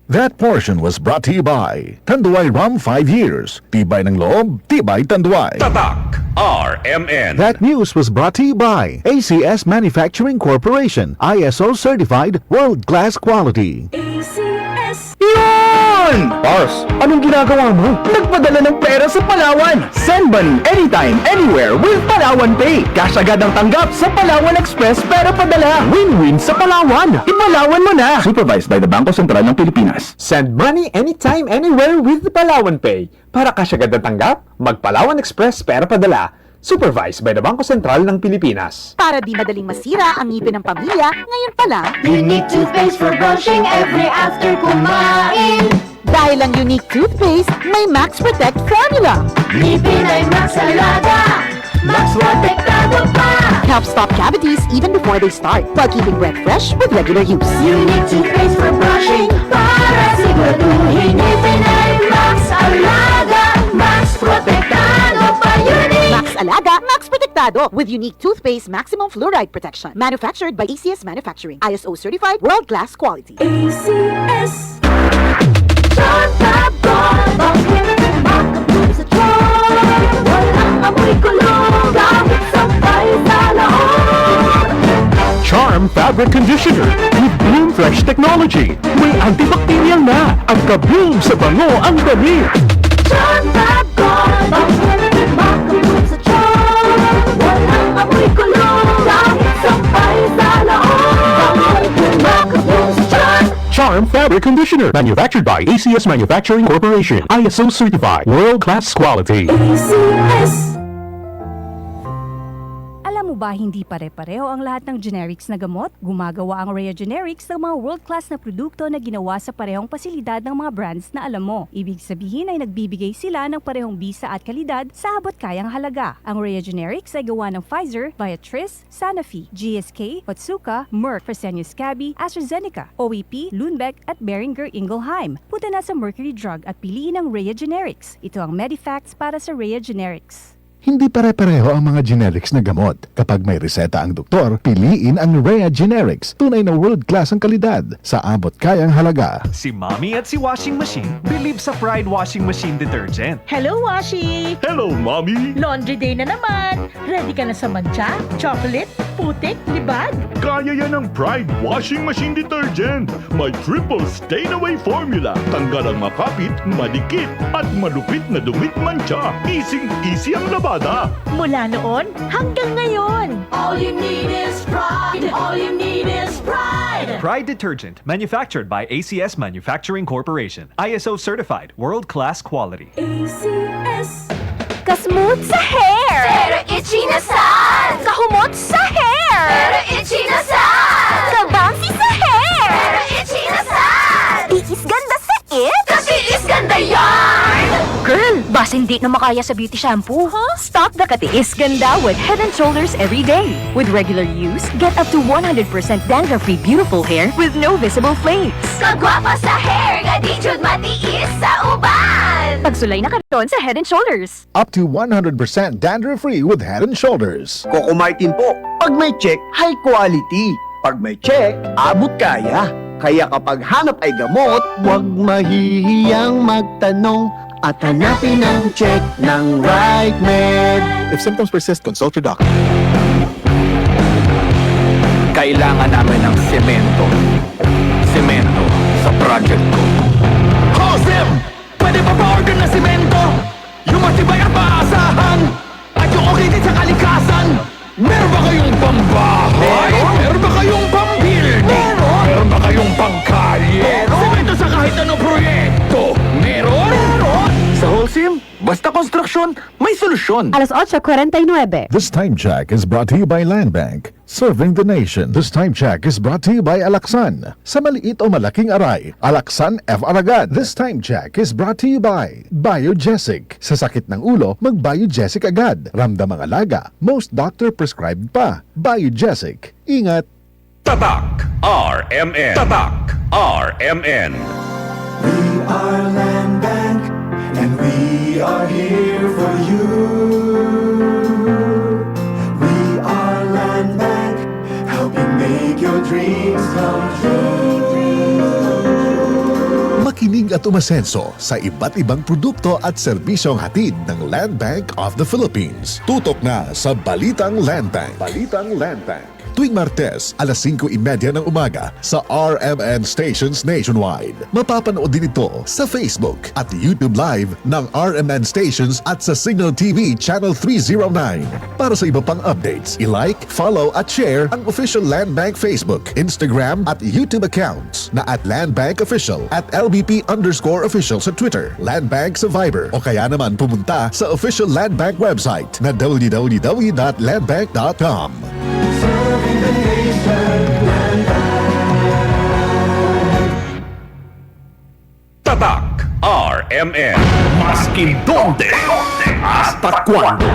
That portion was brought to you by Tanduay Rum 5 years. Tibay ng loob, tibay Tanduay. Tatak RMN. That news was brought to you by ACS Manufacturing Corporation, ISO certified, world-class quality. ACS. Yun! Boss, anong ginagawa mo? Nagpadala ng pera sa Palawan. Send money anytime, anywhere with Palawan Pay. Cash agad ang tanggap sa Palawan Express pera padala. Win-win sa Palawan. Ipalawan mo na. Supervised by the Bangko Sentral ng Pilipinas. Send money anytime, anywhere with Palawan Pay. Para cash agad ang tanggap, mag-Palawan Express pera padala. Supervised by the Bangko Sentral ng Pilipinas. Para di madaling masira ang ngipin ng pamilya, ngayon pa lang, Unique toothpaste for brushing every after kumain. dahil ang unique toothpaste, may Max Protect formula. Ngipin ay Max Alaga, Max Protektado pa. Helps stop cavities even before they start, while keeping breath fresh with regular use. Unique toothpaste for brushing para siguraduhin ngipin ay Max Alaga, Max Protektado pa. Unique Max Alaga, Max Protectado with unique toothpaste maximum fluoride protection. Manufactured by ACS Manufacturing. ISO certified, world-class quality. ACS. John Fabron, bakit kumakabog sa John? Walang amoy kulong, gamit sabay sa laon. Charm Fabric Conditioner with Bloom Fresh Technology. May antibacterial na ang kabloom sa bango ang damit. John Fabron, bakit kumakabog sa John? Walang amoy kulong, gamit sabay sa laon. Bakit kumakabog sa John? Charm Fabric Conditioner, manufactured by ACS Manufacturing Corporation, ISO certified, world-class quality. ACS. Alam mo ba hindi pare-pareho ang lahat ng generics na gamot? Gumagawa ang Rhea Generics ng mga world-class na produkto na ginawa sa parehong pasilidad ng mga brands na alam mo. Ibig sabihin ay nagbibigay sila ng parehong bisa at kalidad sa abot kayang halaga. Ang Rhea Generics ay gawa ng Pfizer, Viatris, Sanofi, GSK, Otsuka, Merck, Fresenius Kabi, AstraZeneca, OEP, Lundbeck at Boehringer Ingelheim. Punta na sa Mercury Drug at piliin ang Rhea Generics. Ito ang Medifacts para sa Rhea Generics. Hindi pare-pareho ang mga generics na gamot. Kapag may reseta ang doktor, piliin ang Rhea Generics. Tunay na world-class ang kalidad sa abot kayang halaga. Si Mommy at si Washing Machine believe sa Pride Washing Machine Detergent. Hello, Washi! Hello, Mommy! Laundry day na naman! Ready ka na sa mancha, chocolate, putik, libag? Kaya yan ang Pride Washing Machine Detergent. May triple stain-away formula. Tanggal ang makapit, madikit, at malupit na dumit mancha. Easy ang labada. Mula noon hanggang ngayon! All you need is pride. All you need is pride. Pride Detergent, manufactured by ACS Manufacturing Corporation. ISO certified, world-class quality. ACS. Kasmooth sa hair! Pero itchy na sad. Kahumot sa hair! Pero itchy na sad. Kabouncy sa hair! Pero itchy na sad. Tiis ganda sa it! Kasi is ganda yarn. Girl, basta hindi na makaya sa beauty shampoo, huh? Stock the Katiis Ganda with Head and Shoulders every day. With regular use, get up to 100% dandruff-free beautiful hair with no visible flakes. Kagwapa sa hair, nga di jud matiis sa uban. Pagsulay na karon sa Head and Shoulders. Up to 100% dandruff-free with Head and Shoulders. Coco Martin po. Pag may check, high quality. Pag may check, abot kaya. Kaya kapag hanap ay gamot, huwag mahihiyang magtanong at hanapin ang check ng right med. If symptoms persist, consult your doctor. Kailangan namin ng semento. Semento sa project ko. Josem! Pwede pa pa-order ng semento? Yung matibay at maasahan? At yung okay din sa kalikasan? Meron ba kayong pambahay? Meron ba kayong pambuilding? Meron ba kayong pangkalye? Semento sa kahit anong proyekto? Meron? Sa Holcim, basta konstruksyon, may solusyon. Alas 8:49. This time check is brought to you by Land Bank. Serving the nation. This time check is brought to you by Alaksan. Sa maliit o malaking aray, Alaksan F. Aragad. This time check is brought to you by Biogesic. Sa sakit ng ulo, mag-Biogesic agad. Ramdam ang alaga, most doctor prescribed pa. Biogesic. Ingat! Tatak RMN. Tatak RMN. We are Land Bank, and we are here for you. We are Land Bank, helping make your dreams come true. umiling at umasenso sa iba't ibang produkto at serbisyong hatid ng Land Bank of the Philippines. Tutok na sa Balitang Land Bank. Balitang Land Bank. Tuwing Martes, alas 5:30 ng umaga sa RMN stations nationwide. Mapapanood din ito sa Facebook at YouTube Live ng RMN stations at sa Signal TV Channel 309. Para sa iba pang updates, i-like, follow at share ang official Land Bank Facebook, Instagram at YouTube accounts na at Land Bank Official at LBP_official sa Twitter, Land Bank sa Viber o kaya naman pumunta sa official Land Bank website na www.landbank.com. Serving the nation, Land Bank. Tatak RMN. Maski donde, hasta cuando.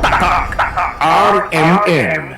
Tatak RMN.